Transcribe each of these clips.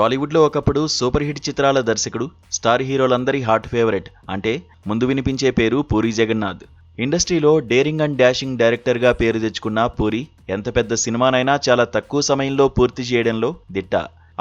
టాలీవుడ్లో ఒకప్పుడు super hit చిత్రాల దర్శకుడు, స్టార్ హీరోలందరి హార్ట్ ఫేవరెట్ అంటే ముందు వినిపించే పేరు పూరీ జగన్నాథ్. ఇండస్ట్రీలో డేరింగ్ అండ్ డాషింగ్ డైరెక్టర్గా పేరు తెచ్చుకున్న పూరీ ఎంత పెద్ద సినిమానైనా చాలా తక్కువ సమయంలో పూర్తి చేయడంలో దిట్ట.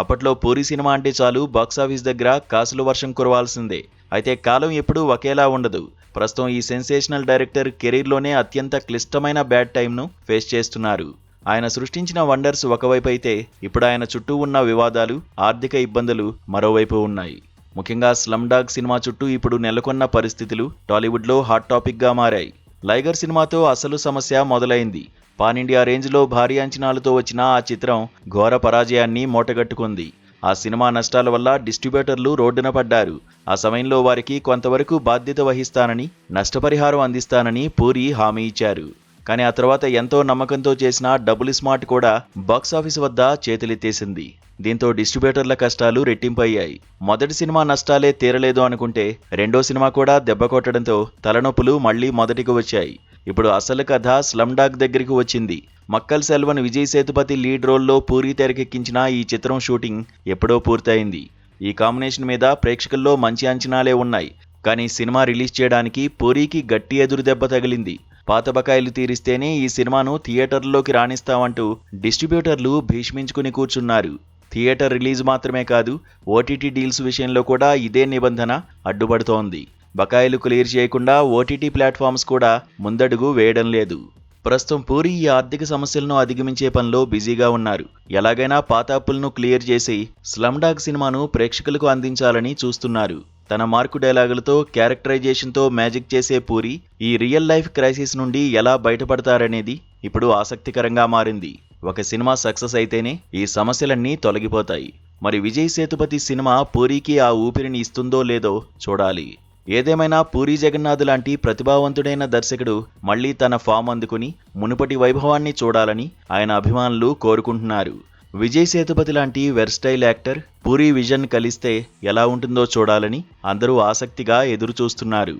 అప్పట్లో పూరీ సినిమా అంటే చాలు బాక్సాఫీస్ దగ్గర కాసుల వర్షం కురవాల్సిందే. అయితే కాలం ఎప్పుడూ ఒకేలా ఉండదు. ప్రస్తుతం ఈ సెన్సేషనల్ డైరెక్టర్ కెరీర్లోనే అత్యంత క్లిష్టమైన బ్యాడ్ టైంను ఫేస్ చేస్తున్నారు. ఆయన సృష్టించిన వండర్స్ ఒకవైపు అయితే ఇప్పుడు ఆయన చుట్టూ ఉన్న వివాదాలు, ఆర్థిక ఇబ్బందులు మరోవైపు ఉన్నాయి. ముఖ్యంగా స్లమ్ డాగ్ సినిమా చుట్టూ ఇప్పుడు నెలకొన్న పరిస్థితులు టాలీవుడ్లో హాట్ టాపిక్గా మారాయి. లైగర్ సినిమాతో అసలు సమస్య మొదలైంది. పాన్ ఇండియా రేంజ్లో భారీ అంచనాలతో వచ్చిన ఆ చిత్రం ఘోర పరాజయాన్ని మూటగట్టుకుంది. ఆ సినిమా నష్టాల వల్ల డిస్ట్రిబ్యూటర్లు రోడ్డున పడ్డారు. ఆ సమయంలో వారికి కొంతవరకు బాధ్యత వహిస్తానని, నష్టపరిహారం అందిస్తానని పూరీ హామీ ఇచ్చారు. కానీ ఆ తర్వాత ఎంతో నమ్మకంతో చేసిన డబుల్ స్మార్ట్ కూడా బాక్సాఫీస్ వద్ద చేతులెత్తేసింది. దీంతో డిస్ట్రిబ్యూటర్ల కష్టాలు రెట్టింపయ్యాయి. మొదటి సినిమా నష్టాలే తీరలేదు అనుకుంటే రెండో సినిమా కూడా దెబ్బ కొట్టడంతో తలనొప్పులు మళ్లీ మొదటికి వచ్చాయి. ఇప్పుడు అసలు కథ స్లమ్ డాగ్ దగ్గరికి వచ్చింది. మక్కల్ సెల్వన్, విజయ్ సేతుపతి లీడ్ రోల్లో పూరీ తెరకెక్కించిన ఈ చిత్రం షూటింగ్ ఎప్పుడో పూర్తయింది. ఈ కాంబినేషన్ మీద ప్రేక్షకుల్లో మంచి అంచనాలే ఉన్నాయి. కానీ సినిమా రిలీజ్ చేయడానికి పూరీకి గట్టి ఎదురు దెబ్బ తగిలింది. పాత బకాయిలు తీరిస్తేనే ఈ సినిమాను థియేటర్లోకి రాణిస్తామంటూ డిస్ట్రిబ్యూటర్లు భీష్మించుకుని కూర్చున్నారు. థియేటర్ రిలీజ్ మాత్రమే కాదు, ఓటీటీ డీల్స్ విషయంలో కూడా ఇదే నిబంధన అడ్డుపడుతోంది. బకాయిలు క్లియర్ చేయకుండా ఓటీటీ ప్లాట్ఫామ్స్ కూడా ముందడుగు వేయడం లేదు. ప్రస్తుతం పూరీ ఈ ఆర్థిక సమస్యలను అధిగమించే పనిలో బిజీగా ఉన్నారు. ఎలాగైనా పాత అప్పులను క్లియర్ చేసి స్లమ్ డాగ్ సినిమాను ప్రేక్షకులకు అందించాలని చూస్తున్నారు. తన మార్కు డైలాగులతో, క్యారెక్టరైజేషన్తో మ్యాజిక్ చేసే పూరీ ఈ రియల్ లైఫ్ క్రైసిస్ నుండి ఎలా బయటపడతారనేది ఇప్పుడు ఆసక్తికరంగా మారింది. ఒక సినిమా సక్సెస్ అయితేనే ఈ సమస్యలన్నీ తొలగిపోతాయి. మరి విజయ్ సేతుపతి సినిమా పూరీకి ఆ ఊపిరిని ఇస్తుందో లేదో చూడాలి. ఏదేమైనా పూరీ జగన్నాథ్ లాంటి ప్రతిభావంతుడైన దర్శకుడు మళ్లీ తన ఫామ్ అందుకుని మునుపటి వైభవాన్ని చూడాలని ఆయన అభిమానులు కోరుకుంటున్నారు. విజయ్ సేతుపతి లాంటి వెర్స్టైల్ యాక్టర్ పూరీ విజన్ కలిస్తే ఎలా ఉంటుందో చూడాలని అందరూ ఆసక్తిగా ఎదురుచూస్తున్నారు.